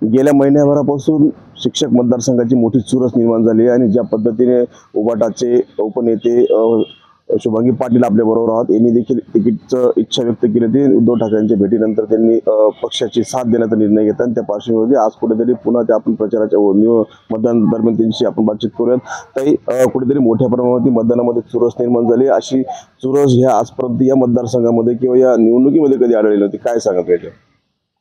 गेल्या महिन्याभरापासून शिक्षक मतदारसंघाची मोठी चुरस निर्माण झाली आहे आणि ज्या पद्धतीने उबाटाचे उपनेते शुभांगी पाटील आपल्या बरोबर आहात यांनी देखील तिकीटचं इच्छा व्यक्त केली होती। उद्धव ठाकरेंच्या भेटीनंतर त्यांनी पक्षाची साथ देण्याचा निर्णय घेतला आणि त्या पार्श्वभूमीवर आज कुठेतरी पुन्हा ते आपण प्रचाराच्या मतदान दरम्यान त्यांची आपण बातचीत करूयात। ताई, कुठेतरी मोठ्या प्रमाणावरती मतदानामध्ये चुरस निर्माण झाली, अशी चुरस ह्या आजपर्यंत या मतदारसंघामध्ये किंवा या निवडणुकीमध्ये कधी आढळली नव्हती, काय सांगत याच्यावर?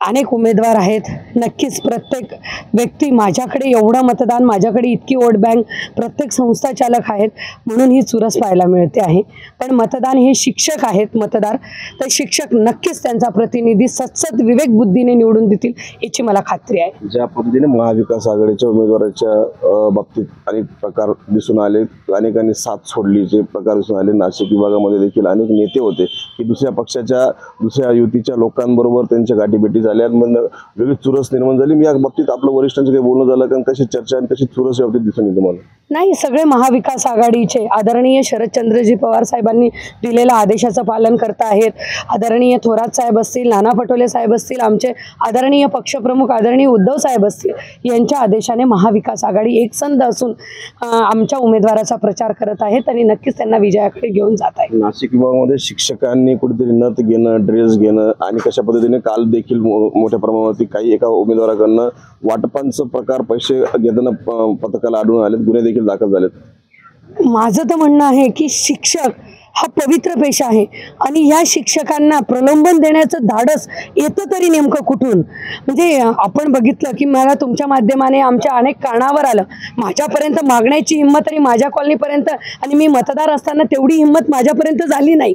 अनेक उमेदवार आहेत, नक्कीच प्रत्येक व्यक्ती माझ्याकडे एवढं मतदान, माझ्याकडे इतकी वोट बँक, प्रत्येक संस्था चालक आहेत म्हणून ही चुरस पाहायला मिळते आहे। पण मतदान हे शिक्षक आहेत, मतदार तर शिक्षक नक्कीच त्यांचा प्रतिनिधी सतसत विवेक बुद्धीने निवडून देतील याची मला खात्री आहे। ज्या पद्धतीने महाविकास आघाडीच्या उमेदवाराच्या बाबतीत अनेक प्रकार दिसून आले, अनेकांनी साथ सोडलीचे प्रकार दिसून आले। नाशिक विभागामध्ये देखील अनेक नेते होते की दुसऱ्या पक्षाच्या दुसऱ्या युतीच्या लोकांबरोबर त्यांच्या गाठीभेटी झाल्या, वेगळी चुरस निर्माण झाली। मी या बाबतीत आपलं वरिष्ठांचं काही बोलणं झालं कारण कशी चर्चा आणि कशी चुरस या बाबतीत दिसून येते मला? नाही, सगळे महाविकास आघाडीचे आदरणीय शरदचंद्रजी पवार साहेबांनी दिलेल्या आदेशाचं पालन करत आहेत। आदरणीय थोरात साहेब असतील, नाना पटोले साहेब असतील, आमचे आदरणीय पक्षप्रमुख आदरणीय उद्धव साहेब असतील, यांच्या आदेशाने महाविकास आघाडी एकसंध असून आमच्या उमेदवाराचा प्रचार करत आहेत आणि नक्कीच त्यांना विजयाकडे घेऊन जात आहे। नाशिक विभागामध्ये शिक्षकांनी कुठेतरी नथ घेणं, ड्रेस घेणं आणि कशा पद्धतीने काल देखील मोठ्या प्रमाणावरती काही एका उमेदवाराकडनं वाटपांचं प्रकार पैसे घेताना पथकाला आढळून आलेत, गुन्हे देखील दाखल झालेत। माझं तर म्हणणं आहे की शिक्षक हा पवित्र पेशा आहे आणि ह्या शिक्षकांना प्रलोभन देण्याचं धाडस येतं तरी नेमकं कुठून? म्हणजे आपण बघितलं की मला तुमच्या माध्यमाने आमच्या अनेक कारणावर आलं, माझ्यापर्यंत मागण्याची हिंमत आणि माझ्या कॉलनीपर्यंत, आणि मी मतदार असताना तेवढी हिंमत माझ्यापर्यंत झाली नाही।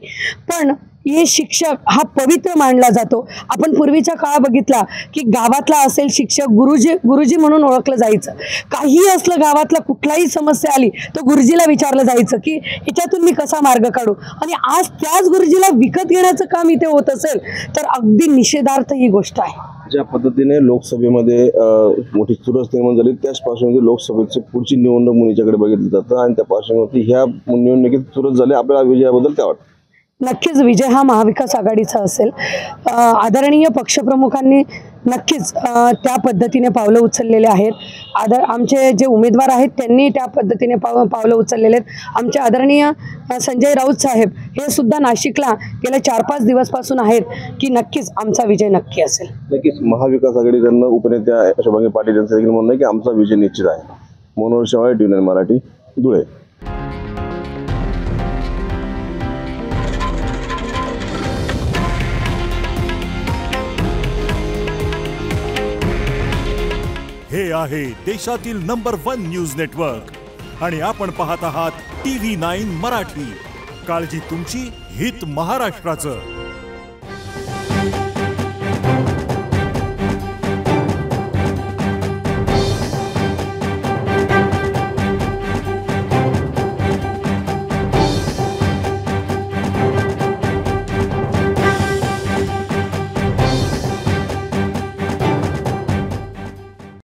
पण हे शिक्षक हा पवित्र मानला जातो। आपण पूर्वीचा काळ बघितला की गावातला असेल शिक्षक गुरुजी म्हणून ओळखलं जायचं। काहीही असलं गावातला कुठलाही समस्या आली तर गुरुजीला विचारलं जायचं की याच्यातून मी कसा मार्ग काढू, आणि आज त्याच गुरुजीला विकत घेण्याचं काम इथे होत असेल तर अगदी निषेधार्थ ही गोष्ट आहे। ज्या पद्धतीने लोकसभेमध्ये मोठी चुरस निर्माण झाली त्याच पार्श्वभूमीवर लोकसभेची पुढची निवडणूक मुलीच्याकडे बघितलं जातं आणि त्या पार्श्वभूमीवरती ह्या निवडणुकीत चुरस झाली, आपल्याला विजयाबद्दल काय वाटतं? नक्कीच विजय हा महाविकास आघाडीचा असेल। आदरणीय पक्षप्रमुखांनी नक्कीच त्या पद्धतीने पावलं उचललेले आहेत। आमचे जे उमेदवार आहेत त्यांनी त्या पद्धतीने पावलं उचललेले आहेत। आमचे आदरणीय संजय राऊत साहेब हे सुद्धा नाशिकला गेल्या 4-5 दिवसापासून आहेत की नक्कीच आमचा विजय नक्की असेल। नक्कीच महाविकास आघाडीकडनं उपनेत्या शुभांगी पाटील यांचं देखील म्हणणं आहे की आमचा विजय निश्चित आहे। मनोहर शेवाळे, टी9 मराठी, धुळे। हे आहे देशातील नंबर 1 न्यूज नेटवर्क आणि आपण पाहत आहात TV9 मराठी। काळजी तुमची, हित महाराष्ट्राचं।